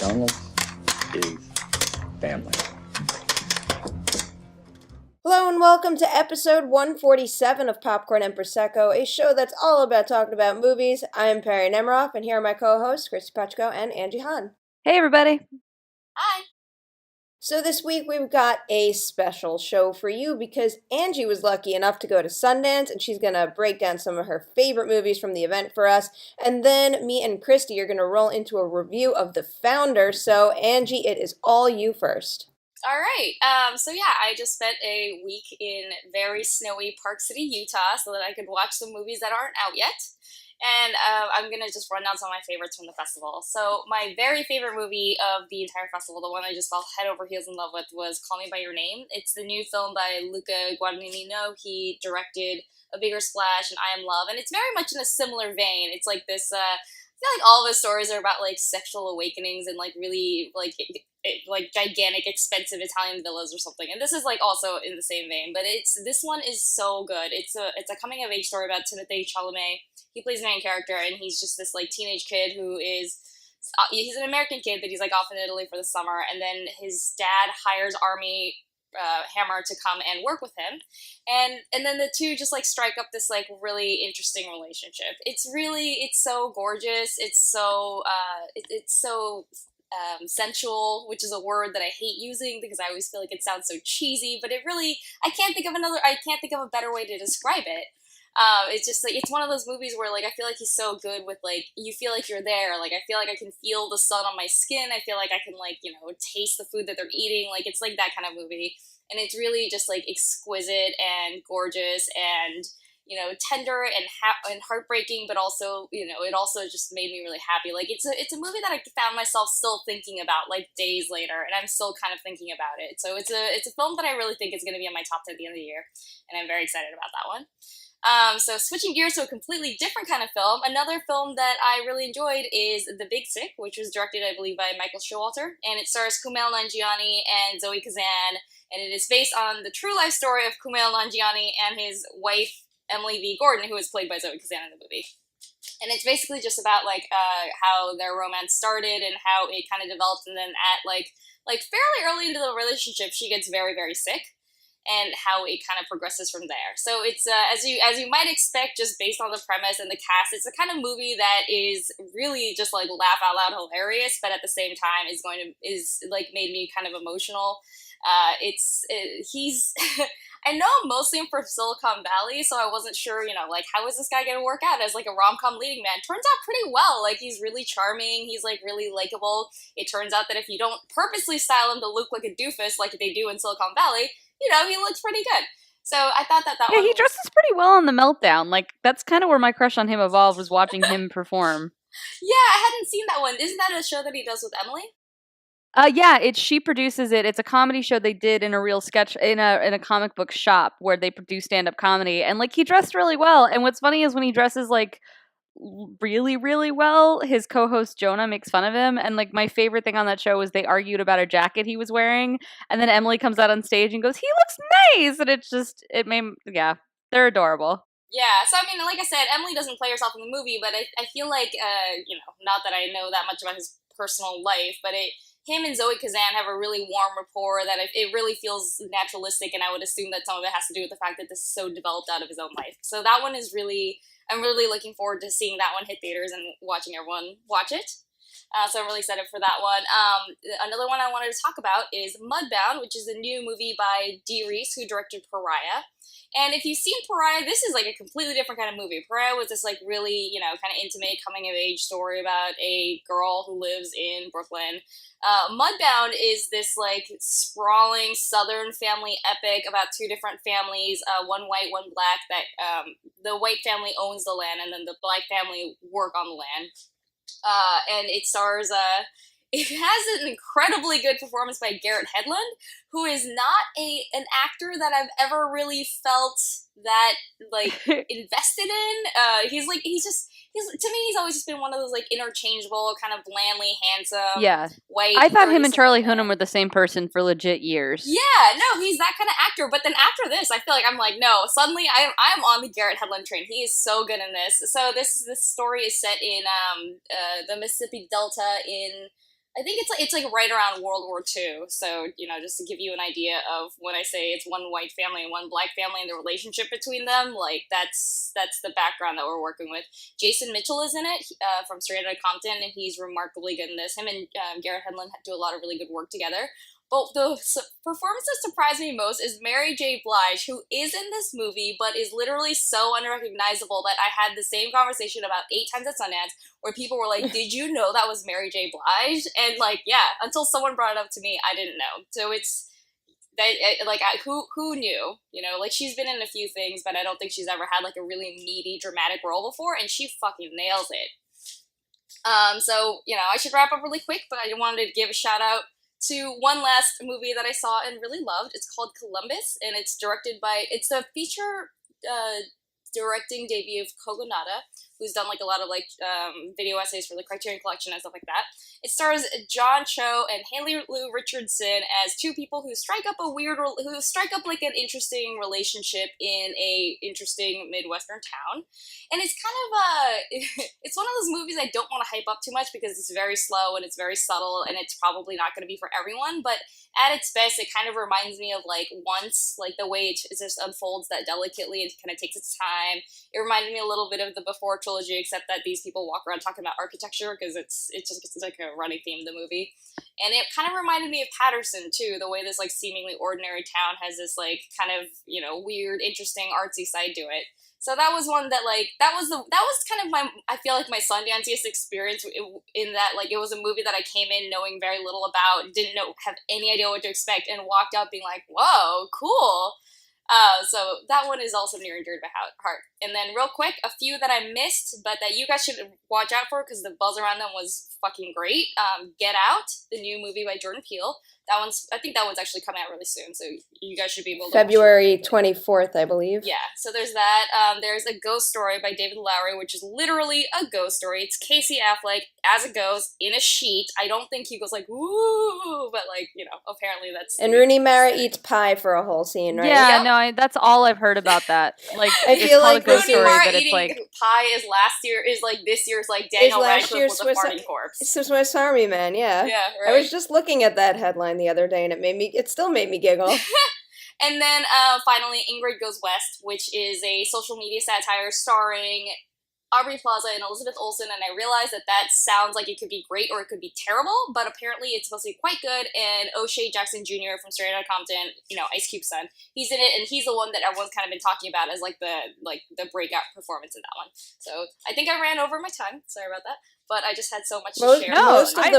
Illness is family. Hello and welcome to episode 147 of Popcorn and Prosecco, a show that's all about talking about movies. I'm Perri Nemiroff, and here are my co-hosts, Kristy, Puchko, and Angie. Hey, everybody. Hi. So this week we've got a special show for you because Angie was lucky enough to go to Sundance, and she's going to break down some of her favorite movies from the event for us. And then me and Kristy are going to roll into a review of The Founder. So Angie, it is all you first. All right. I just spent a week in very snowy Park City, Utah, so that I could watch some movies that aren't out yet. And I'm going to just run down some of my favorites from the festival. So my very favorite movie of the entire festival, the one I just fell head over heels in love with, was Call Me By Your Name. It's the new film by Luca Guadagnino. He directed A Bigger Splash and I Am Love, and it's very much in a similar vein. It's like this, I feel like all of his stories are about, like, sexual awakenings and, like, really, like gigantic, expensive Italian villas or something. And this is, like, also in the same vein. But this one is so good. It's a coming-of-age story about Timothée Chalamet. He plays the main character, and he's just this, like, teenage kid who is... he's an American kid, but he's, like, off in Italy for the summer. And then his dad hires Army Hammer to come and work with him, and then the two just, like, strike up this, like, really interesting relationship. It's so gorgeous. It's so sensual, which is a word that I hate using because I always feel like it sounds so cheesy, but I can't think of a better way to describe it. It's just, like, it's one of those movies where, like, I feel like he's so good with, like, you feel like you're there. Like, I feel like I can feel the sun on my skin. I feel like I can, like, taste the food that they're eating. Like, it's, like, that kind of movie. And it's really just, like, exquisite and gorgeous and, tender and heartbreaking, but also, it also just made me really happy. Like, it's a movie that I found myself still thinking about, like, days later, and I'm still kind of thinking about it. So it's a film that I really think is going to be on my top 10 at the end of the year, and I'm very excited about that one. So switching gears to a completely different kind of film, another film that I really enjoyed is The Big Sick, which was directed, I believe, by Michael Showalter, and it stars Kumail Nanjiani and Zoe Kazan, and it is based on the true life story of Kumail Nanjiani and his wife, Emily V. Gordon, who is played by Zoe Kazan in the movie. And it's basically just about, like, how their romance started and how it kind of developed, and then at, like fairly early into the relationship, she gets very, very sick, and how it kind of progresses from there. So it's as you might expect, just based on the premise and the cast, it's the kind of movie that is really just, like, laugh out loud hilarious, but at the same time is made me kind of emotional. He's I know mostly him from Silicon Valley, so I wasn't sure, like, how is this guy gonna work out as, like, a rom-com leading man? Turns out pretty well. Like, he's really charming, he's, like, really likable. It turns out that if you don't purposely style him to look like a doofus like they do in Silicon Valley, he looks pretty good. So I thought that one... Yeah, he dresses pretty well in The Meltdown. Like, that's kind of where my crush on him evolved, was watching him perform. Yeah, I hadn't seen that one. Isn't that a show that he does with Emily? Yeah, she produces it. It's a comedy show they did in a real sketch in a comic book shop where they produce stand-up comedy, and, like, he dressed really well. And what's funny is when he dresses, like, really, really well, his co-host Jonah makes fun of him. And, like, my favorite thing on that show was they argued about a jacket he was wearing, and then Emily comes out on stage and goes, "He looks nice," and they're adorable. Yeah, so I mean, like I said, Emily doesn't play herself in the movie, but I feel like, not that I know that much about his personal life, but him and Zoe Kazan have a really warm rapport that it really feels naturalistic, and I would assume that some of it has to do with the fact that this is so developed out of his own life. So that one is I'm really looking forward to seeing that one hit theaters and watching everyone watch it. So I'm really excited for that one. Another one I wanted to talk about is Mudbound, which is a new movie by Dee Reese, who directed Pariah. And if you've seen Pariah, this is, like, a completely different kind of movie. Pariah was this, like, really, kind of intimate coming-of-age story about a girl who lives in Brooklyn. Mudbound is this, like, sprawling Southern family epic about two different families, one white, one black, that the white family owns the land, and then the black family work on the land. And it stars... It has an incredibly good performance by Garrett Hedlund, who is not an actor that I've ever really felt that, like, invested in. He's to me, he's always just been one of those, like, interchangeable, kind of blandly handsome, white. I thought him and Charlie Hunnam were the same person for legit years. Yeah, no, he's that kind of actor. But then after this, I feel like I'm like, no, suddenly I'm on the Garrett Hedlund train. He is so good in this. So this story is set in the Mississippi Delta in I think it's like right around World War II. So, just to give you an idea of when I say it's one white family and one black family and the relationship between them, like that's the background that we're working with. Jason Mitchell is in it from Straight Outta Compton, and he's remarkably good in this. Him and Garrett Hedlund do a lot of really good work together. But the performance that surprised me most is Mary J. Blige, who is in this movie, but is literally so unrecognizable that I had the same conversation about 8 times at Sundance, where people were like, did you know that was Mary J. Blige? And, like, yeah, until someone brought it up to me, I didn't know. So it's, who knew? Like, she's been in a few things, but I don't think she's ever had, like, a really meaty, dramatic role before, and she fucking nails it. So, I should wrap up really quick, but I wanted to give a shout out to one last movie that I saw and really loved. It's called Columbus, and it's it's a feature directing debut of Kogonada, who's done like a lot of video essays for the Criterion Collection and stuff like that. It stars John Cho and Haley Lou Richardson as two people who strike up like an interesting relationship in a interesting Midwestern town. And it's kind of it's one of those movies I don't want to hype up too much because it's very slow and it's very subtle and it's probably not going to be for everyone, but at its best, it kind of reminds me of Once, the way it just unfolds that delicately and kind of takes its time. It reminded me a little bit of the Before trilogy, except that these people walk around talking about architecture because it's like a running theme of the movie. And it kind of reminded me of Patterson too, the way this seemingly ordinary town has this kind of weird, interesting, artsy side to it. So that was one that that was kind of I feel like my Sundance experience in that it was a movie that I came in knowing very little about, didn't have any idea what to expect, and walked out being like, whoa, cool. So that one is also near and dear to my heart. And then real quick, a few that I missed, but that you guys should watch out for because the buzz around them was fucking great. Get Out, the new movie by Jordan Peele. I think that one's actually coming out really soon, so you guys should be able to February 24th, I believe. Yeah, so there's that. There's A Ghost Story by David Lowery, which is literally a ghost story. It's Casey Affleck as a ghost in a sheet. I don't think he goes ooh, but apparently that's... And Rooney Mara eats pie for a whole scene, right? Yeah, Yep. no, that's all I've heard about that. I feel like a ghost Rooney story, Mara but it's eating pie is this year's Daniel last Radcliffe year's with a farting corpse. It's the Swiss Army Man, yeah. Yeah, I right. was just looking at that headline the other day, and it still made me giggle. And then finally, Ingrid Goes West, which is a social media satire starring Aubrey Plaza and Elizabeth Olsen, and I realized that sounds like it could be great or it could be terrible, but apparently it's supposed to be quite good, and O'Shea Jackson Jr. from Straight Outta Compton, Ice Cube's son, he's in it, and he's the one that everyone's kind of been talking about as the breakout performance in that one. So I think I ran over my time, sorry about that, but I just had so much to share. Most of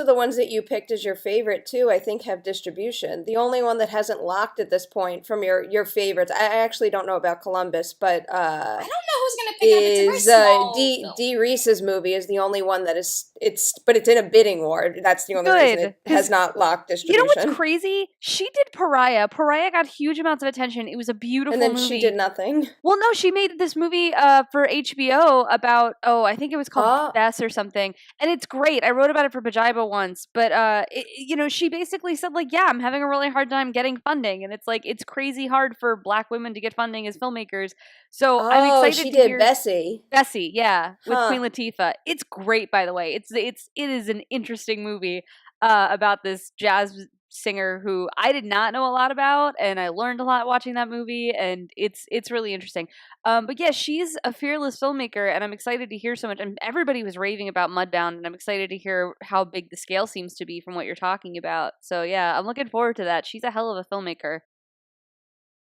the ones that you picked as your favorite too, I think have distribution. The only one that hasn't locked at this point from your favorites, I actually don't know about Columbus, but I don't know who's gonna pick up. It's a very small film. Dee Reese's movie is the only one that it's in a bidding war. That's the only reason it has not locked distribution. You know what's crazy? She did Pariah. Pariah got huge amounts of attention. It was a beautiful movie. And then she did nothing. Well, no, she made this movie for HBO about, I think it was called Bess or something. And it's great. I wrote about it for Pajiba once. But, she basically said, I'm having a really hard time getting funding. And it's crazy hard for Black women to get funding as filmmakers. So I'm excited to hear... Bessie. Bessie, yeah, with Queen Latifah. It's great, by the way. It is an interesting movie about this jazz singer who I did not know a lot about, and I learned a lot watching that movie, and it's really interesting. But yeah, she's a fearless filmmaker, and I'm excited to hear so much. And everybody was raving about Mudbound, and I'm excited to hear how big the scale seems to be from what you're talking about. So yeah, I'm looking forward to that. She's a hell of a filmmaker.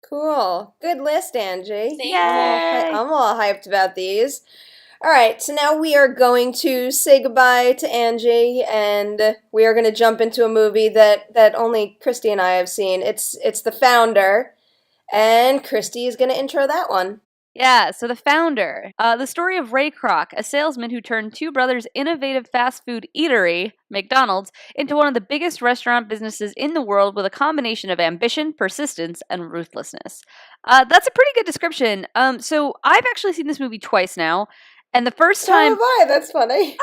Cool. Good list, Angie. Thank you. I'm all hyped about these. All right, so now we are going to say goodbye to Angie, and we are going to jump into a movie that only Kristy and I have seen. It's The Founder, and Kristy is going to intro that one. Yeah, so The Founder. The story of Ray Kroc, a salesman who turned two brothers' innovative fast food eatery, McDonald's, into one of the biggest restaurant businesses in the world with a combination of ambition, persistence, and ruthlessness. That's a pretty good description. So I've actually seen this movie twice now. And the first So time have I. That's funny.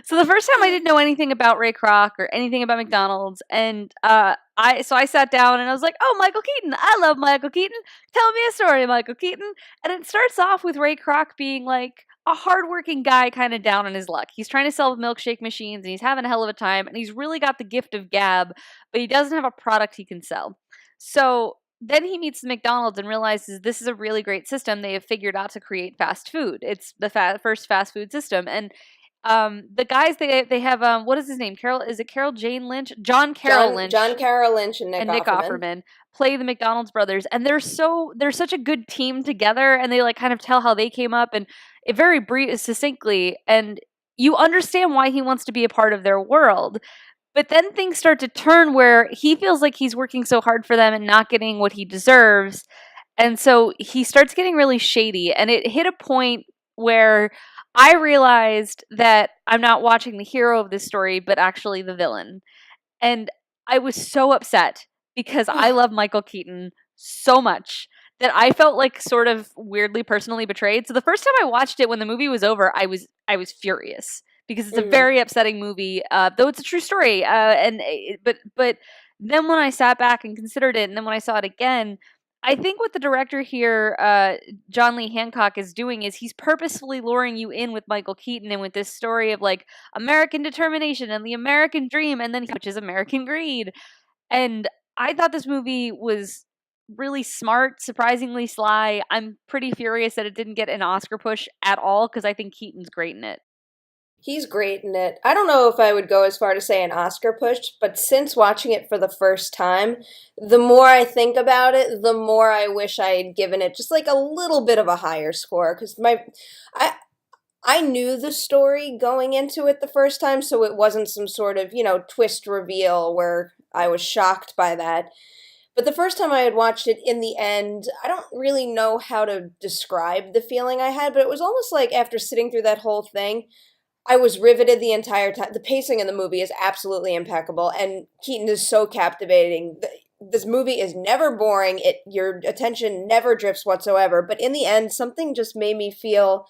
So the first time I didn't know anything about Ray Kroc or anything about McDonald's, and I sat down and I was like, "Oh, Michael Keaton! I love Michael Keaton. Tell me a story, Michael Keaton." And it starts off with Ray Kroc being like a hardworking guy, kind of down on his luck. He's trying to sell milkshake machines, and he's having a hell of a time, and he's really got the gift of gab, but he doesn't have a product he can sell. So then he meets the McDonald's and realizes this is a really great system they have figured out to create fast food. It's the first fast food system, and the guys they have what is his name? Carol Jane Lynch? John Carroll Lynch. John Carroll Lynch and Nick Offerman play the McDonald's brothers, and they're such a good team together, and they like kind of tell how they came up, and it very succinctly, and you understand why he wants to be a part of their world. But then things start to turn where he feels like he's working so hard for them and not getting what he deserves. And so he starts getting really shady, and it hit a point where I realized that I'm not watching the hero of this story, but actually the villain. And I was so upset because I love Michael Keaton so much that I felt like sort of weirdly personally betrayed. So the first time I watched it when the movie was over, I was furious because it's a very upsetting movie, though it's a true story. But then when I sat back and considered it, and then when I saw it again, I think what the director here, John Lee Hancock, is doing is he's purposefully luring you in with Michael Keaton and with this story of like American determination and the American dream, and then which is American greed. And I thought this movie was really smart, surprisingly sly. I'm pretty furious that it didn't get an Oscar push at all because I think Keaton's great in it. He's great in it. I don't know if I would go as far to say an Oscar push, but since watching it for the first time, the more I think about it, the more I wish I had given it just like a little bit of a higher score. Because I knew the story going into it the first time, so it wasn't some sort of, twist reveal where I was shocked by that. But the first time I had watched it, in the end, I don't really know how to describe the feeling I had, but it was almost like after sitting through that whole thing, I was riveted the entire time. The pacing in the movie is absolutely impeccable, and Keaton is so captivating. This movie is never boring. Your attention never drifts whatsoever. But in the end, something just made me feel,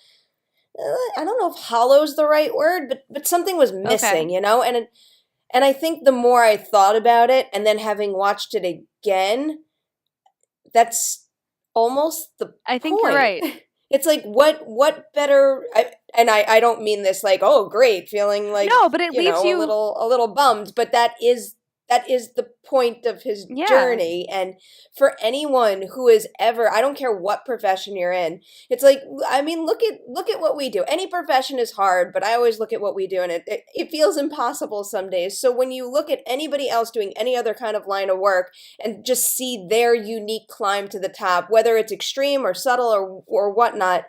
I don't know if hollow's the right word, but something was missing, And I think the more I thought about it, and then having watched it again, that's almost the I think point. You're right. It's like, what better, I don't mean this like, oh, great, feeling like, no, but it leaves you a little bummed, but that is the point of his journey. And for anyone who is ever, I don't care what profession you're in, it's like, I mean, look at what we do. Any profession is hard, but I always look at what we do, and it feels impossible some days. So when you look at anybody else doing any other kind of line of work and just see their unique climb to the top, whether it's extreme or subtle or whatnot,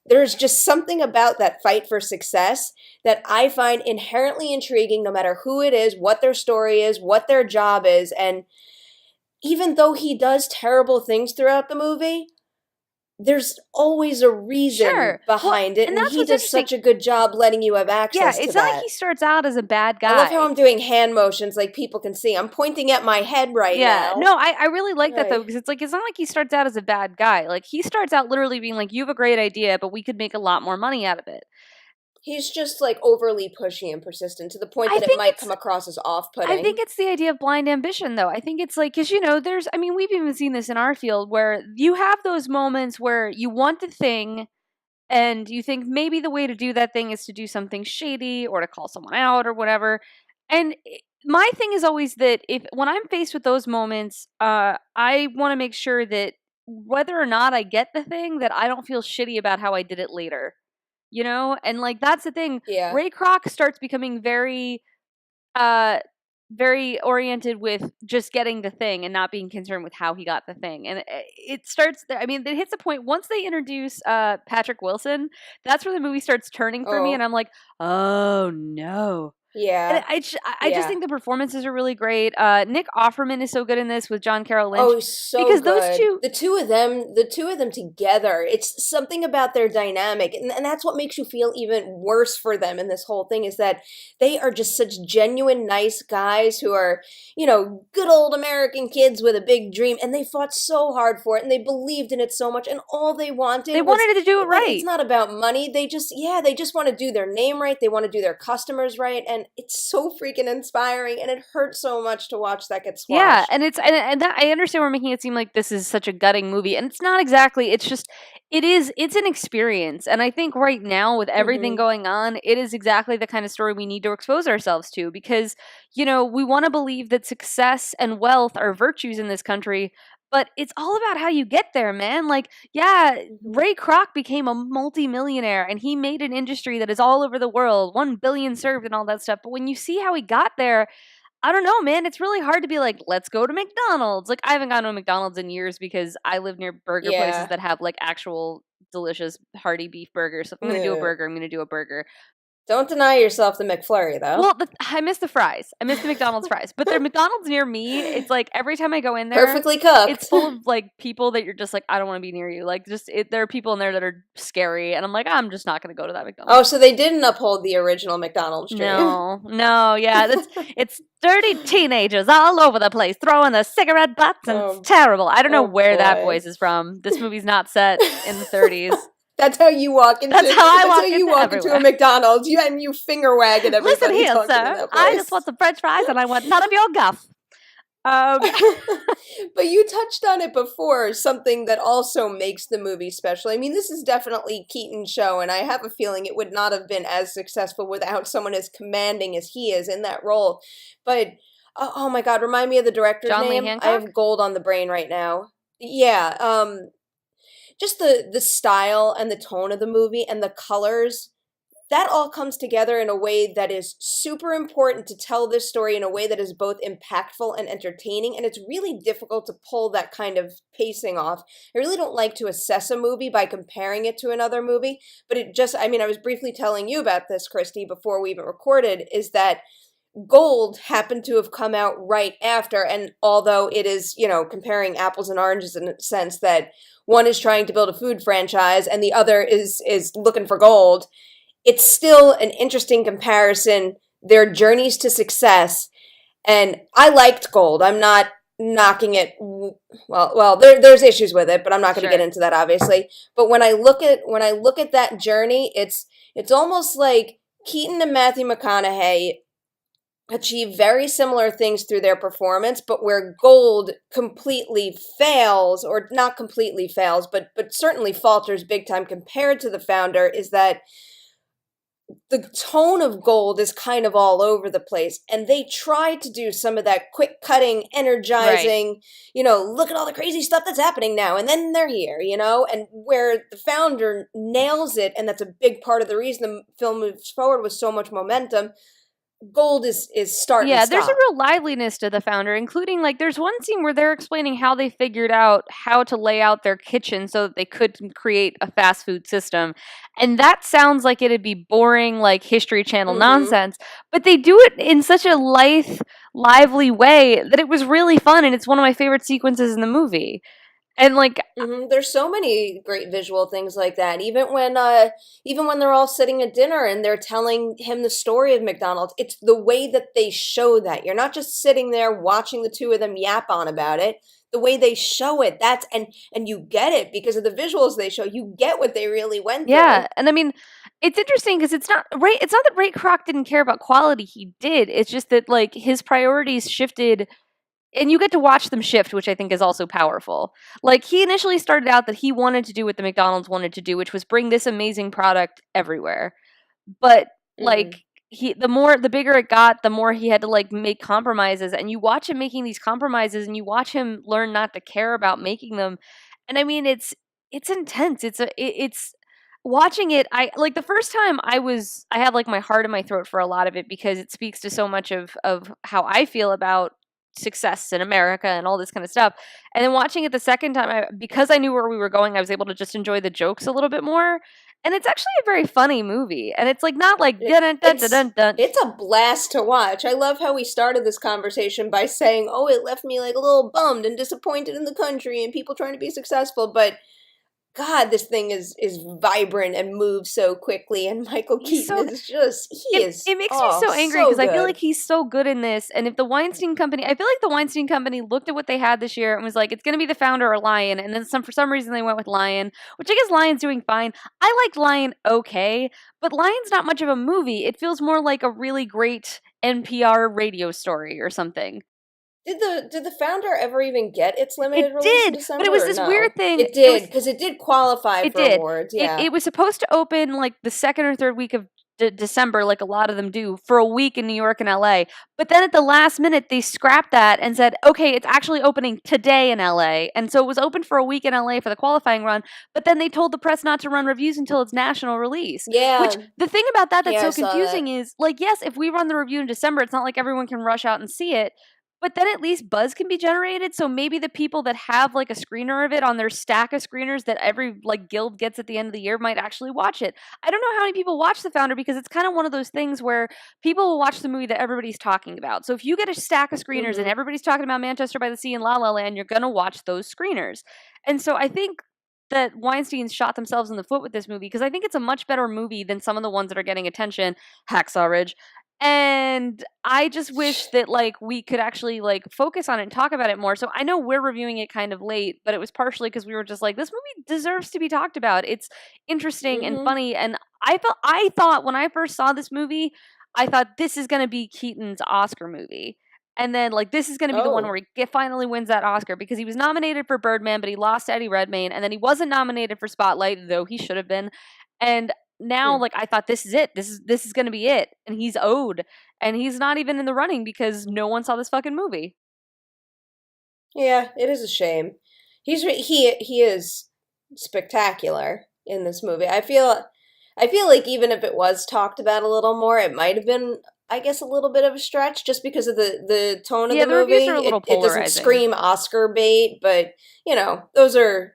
there's just something about that fight for success that I find inherently intriguing, no matter who it is, what their story is, what their job is. And even though he does terrible things throughout the movie, there's always a reason behind it, and he does such a good job letting you have access to that. Yeah, it's not like he starts out as a bad guy. I love how I'm doing hand motions like people can see. I'm pointing at my head now. Yeah, no, I really like that, though, because it's not like he starts out as a bad guy. Like, he starts out literally being like, you have a great idea, but we could make a lot more money out of it. He's just like overly pushy and persistent to the point that it might come across as off-putting. I think it's the idea of blind ambition, though. I think it's like, because, we've even seen this in our field where you have those moments where you want the thing and you think maybe the way to do that thing is to do something shady or to call someone out or whatever. And my thing is always that when I'm faced with those moments, I want to make sure that whether or not I get the thing, that I don't feel shitty about how I did it later. And like that's the thing. Yeah. Ray Kroc starts becoming very very oriented with just getting the thing and not being concerned with how he got the thing. And it starts there. I mean, it hits a point once they introduce Patrick Wilson, that's where the movie starts turning for me, and I'm like, oh no. Yeah. And I just Yeah. think the performances are really great. Nick Offerman is so good in this with John Carroll Lynch. Oh, he's so because good. those two, the two of them together, it's something about their dynamic, and that's what makes you feel even worse for them in this whole thing, is that they are just such genuine, nice guys who are, good old American kids with a big dream, and they fought so hard for it, and they believed in it so much, and all they wanted they was, wanted to do it like, right. it's not about money. They just want to do their name right. They want to do their customers right, and it's so freaking inspiring, and it hurts so much to watch that get squashed. Yeah, and and that, I understand we're making it seem like this is such a gutting movie, and it's not exactly. It's just it's an experience, and I think right now with everything going on, it is exactly the kind of story we need to expose ourselves to, because we want to believe that success and wealth are virtues in this country. But it's all about how you get there, man. Like, yeah, Ray Kroc became a multimillionaire and he made an industry that is all over the world, 1 billion served and all that stuff. But when you see how he got there, I don't know, man. It's really hard to be like, let's go to McDonald's. Like, I haven't gone to a McDonald's in years because I live near burger places that have like actual delicious hearty beef burgers. So if I'm going to do a burger, I'm going to do a burger. Don't deny yourself the McFlurry, though. Well, I miss the fries. I miss the McDonald's fries. But the McDonald's near me, it's like every time I go in there, perfectly cooked. it's full of like people that you're just like, I don't want to be near you. Like, there are people in there that are scary, and I'm like, I'm just not going to go to that McDonald's. Oh, so they didn't uphold the original McDonald's dream. No, yeah, it's dirty teenagers all over the place throwing the cigarette butts, and it's terrible. I don't know where that voice is from. This movie's not set in the 30s. That's how you walk into. That's how I walk into a McDonald's. You finger wag at everybody. Listen here, sir. I just want some French fries, and I want none of your guff. But you touched on it before. Something that also makes the movie special. I mean, this is definitely Keaton's show, and I have a feeling it would not have been as successful without someone as commanding as he is in that role. But oh my God, remind me of the director's John name. Lee Hancock? I have gold on the brain right now. Yeah. Just the style and the tone of the movie and the colors, that all comes together in a way that is super important to tell this story in a way that is both impactful and entertaining, and it's really difficult to pull that kind of pacing off. I really don't like to assess a movie by comparing it to another movie, but I was briefly telling you about this, Kristy, before we even recorded, is that Gold happened to have come out right after, and although it is, comparing apples and oranges in a sense that one is trying to build a food franchise and the other is looking for gold, it's still an interesting comparison, their journeys to success. And I liked Gold. I'm not knocking it. Well, there's issues with it, but I'm not going to get into that, obviously. But when I look at that journey, it's almost like Keaton and Matthew McConaughey achieve very similar things through their performance, but where Gold completely fails, or not completely fails, but certainly falters big time compared to the Founder, is that the tone of Gold is kind of all over the place, and they try to do some of that quick cutting, energizing, look at all the crazy stuff that's happening now, and then they're here, and where the Founder nails it, and that's a big part of the reason the film moves forward with so much momentum. Gold is start and stop. There's a real liveliness to the Founder, including like there's one scene where they're explaining how they figured out how to lay out their kitchen so that they could create a fast food system. And that sounds like it'd be boring, like History Channel nonsense, but they do it in such a lively way that it was really fun, and it's one of my favorite sequences in the movie. And like, there's so many great visual things like that. Even when they're all sitting at dinner and they're telling him the story of McDonald's, it's the way that they show that. You're not just sitting there watching the two of them yap on about it. The way they show it, and you get it because of the visuals they show. You get what they really went through. Yeah, and I mean, it's interesting because it's not that Ray Kroc didn't care about quality. He did. It's just that like his priorities shifted. And you get to watch them shift, which I think is also powerful. Like, he initially started out that he wanted to do what the McDonald's wanted to do, which was bring this amazing product everywhere. But, like, the bigger it got, the more he had to, like, make compromises. And you watch him making these compromises, and you watch him learn not to care about making them. And, I mean, it's intense. It's watching it, like, the first time I had, like, my heart in my throat for a lot of it because it speaks to so much of how I feel about success in America and all this kind of stuff. And then watching it the second time, because I knew where we were going, I was able to just enjoy the jokes a little bit more. And it's actually a very funny movie. And it's like not like dun dun dun dun dun. It's a blast to watch. I love how we started this conversation by saying, "Oh, it left me like a little bummed and disappointed in the country and people trying to be successful." But God, this thing is vibrant and moves so quickly, and Michael Keaton is just it makes me so angry because I feel like he's so good in this. And if the Weinstein Company, I feel like the Weinstein Company looked at what they had this year and was like, it's going to be the Founder or Lion, and then for some reason they went with Lion, which I guess Lion's doing fine. I liked Lion okay, but Lion's not much of a movie. It feels more like a really great NPR radio story or something. Did the Founder ever even get its limited release in December? But it was this weird thing. It did, because it did qualify for awards. Yeah, it was supposed to open like the second or third week of December, like a lot of them do, for a week in New York and LA. But then at the last minute, they scrapped that and said, okay, it's actually opening today in LA. And so it was open for a week in LA for the qualifying run. But then they told the press not to run reviews until its national release. Yeah. Which the thing about that's so confusing is, like, yes, if we run the review in December, it's not like everyone can rush out and see it. But then at least buzz can be generated, so maybe the people that have like a screener of it on their stack of screeners that every like guild gets at the end of the year might actually watch it. I don't know how many people watch The Founder because it's kind of one of those things where people will watch the movie that everybody's talking about. So if you get a stack of screeners and everybody's talking about Manchester by the Sea and La La Land, you're going to watch those screeners. And so I think that Weinstein's shot themselves in the foot with this movie because I think it's a much better movie than some of the ones that are getting attention. Hacksaw Ridge. And I just wish that like we could actually like focus on it and talk about it more. So I know we're reviewing it kind of late, but it was partially because we were just like, this movie deserves to be talked about. It's interesting and funny. And I thought when I first saw this movie, I thought this is going to be Keaton's Oscar movie. And then like this is going to be the one where he finally wins that Oscar because he was nominated for Birdman, but he lost to Eddie Redmayne. And then he wasn't nominated for Spotlight, though he should have been. And now, like, I thought this is it. This is going to be it. And he's owed. And he's not even in the running because no one saw this fucking movie. Yeah, it is a shame. He is spectacular in this movie. I feel like even if it was talked about a little more, it might have been, I guess, a little bit of a stretch just because of the tone of the movie. Reviews are a little polarizing. It doesn't scream Oscar bait, but, you know, those are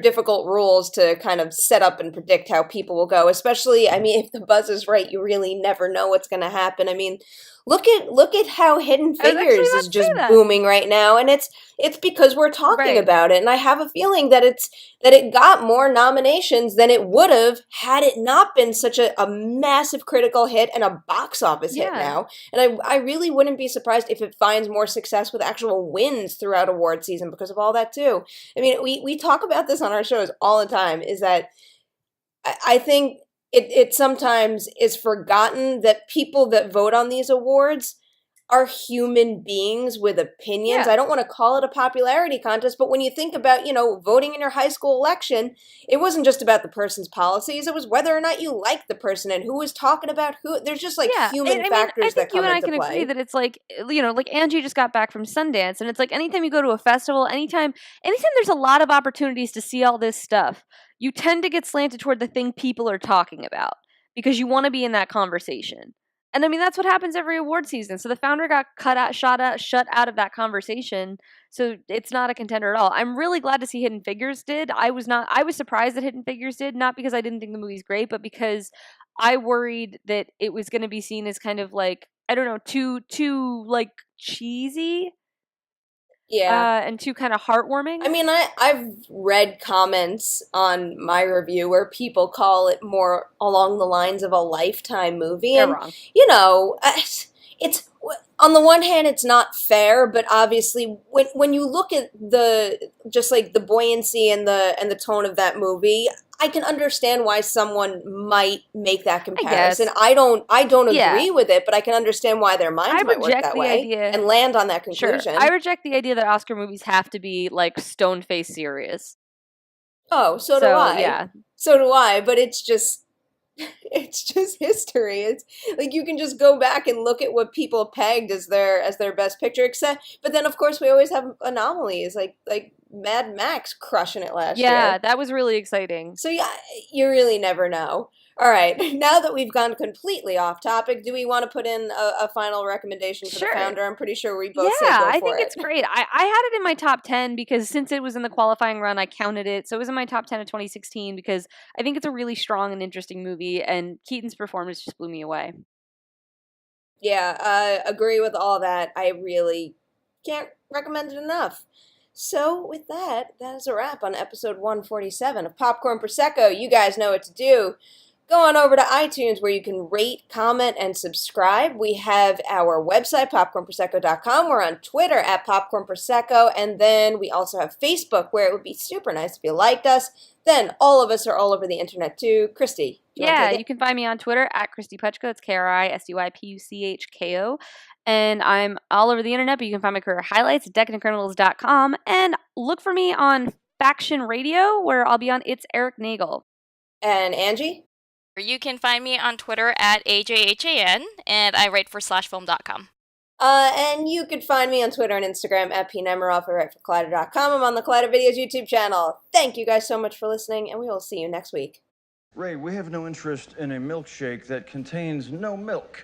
difficult rules to kind of set up and predict how people will go, especially, I mean, if the buzz is right, you really never know what's going to happen. I mean, look at how Hidden Figures is just booming right now, and it's because we're talking about it, and I have a feeling that it got more nominations than it would have had it not been such a massive critical hit and a box office hit now. And I really wouldn't be surprised if it finds more success with actual wins throughout award season because of all that too. I mean, we talk about this on our shows all the time, is that I think it sometimes is forgotten that people that vote on these awards are human beings with opinions. I don't want to call it a popularity contest, but when you think about, you know, voting in your high school election, it wasn't just about the person's policies. It was whether or not you liked the person and who was talking about who. There's just like human factors that come into play. I think you and I can agree that it's like, you know, like Angie just got back from Sundance, and it's like anytime you go to a festival, anytime there's a lot of opportunities to see all this stuff, you tend to get slanted toward the thing people are talking about because you want to be in that conversation. And I mean, that's what happens every award season. So The Founder got shut out of that conversation. So it's not a contender at all. I'm really glad to see Hidden Figures did. I was surprised that Hidden Figures did, not because I didn't think the movie's great, but because I worried that it was going to be seen as kind of like, I don't know, too like cheesy. Yeah. And too kind of heartwarming. I mean, I've read comments on my review where people call it more along the lines of a Lifetime movie. They're wrong. You know, it's on the one hand, it's not fair, but obviously when you look at the buoyancy and the tone of that movie, I can understand why someone might make that comparison. I don't agree with it, but I can understand why their minds might work that way and land on that conclusion. Sure. I reject the idea that Oscar movies have to be like stone-faced serious. Oh, so do I. Yeah. So do I, but it's just history. It's like you can just go back and look at what people pegged as their best picture, but then of course we always have anomalies like Mad Max crushing it last year. Yeah, that was really exciting. So yeah, you really never know. All right, now that we've gone completely off topic, do we want to put in a final recommendation for Sure. the founder? I'm pretty sure we Yeah, both say go I for think it. it's great. I had it in my top 10 because since it was in the qualifying run, I counted it. So it was in my top 10 of 2016 because I think it's a really strong and interesting movie, and Keaton's performance just blew me away. Yeah, I agree with all that. I really can't recommend it enough. So, with that, that is a wrap on episode 147 of Popcorn Prosecco. You guys know what to do. Go on over to iTunes where you can rate, comment, and subscribe. We have our website, popcornprosecco.com. We're on Twitter at Popcorn Prosecco. And then we also have Facebook where it would be super nice if you liked us. Then all of us are all over the internet too. Kristy, you want to Yeah, take it? you can find me on Twitter at Kristy Puchko. It's KRISTYPUCHKO. And I'm all over the internet, but you can find my career highlights at decadentcriminals.com. And look for me on Faction Radio, where I'll be on It's Eric Nagel. And Angie? You can find me on Twitter at AJHAN, and I write for slashfilm.com. And you can find me on Twitter and Instagram at Nemiroff. I write for Collider.com. I'm on the Collider Videos YouTube channel. Thank you guys so much for listening, and we will see you next week. Ray, we have no interest in a milkshake that contains no milk.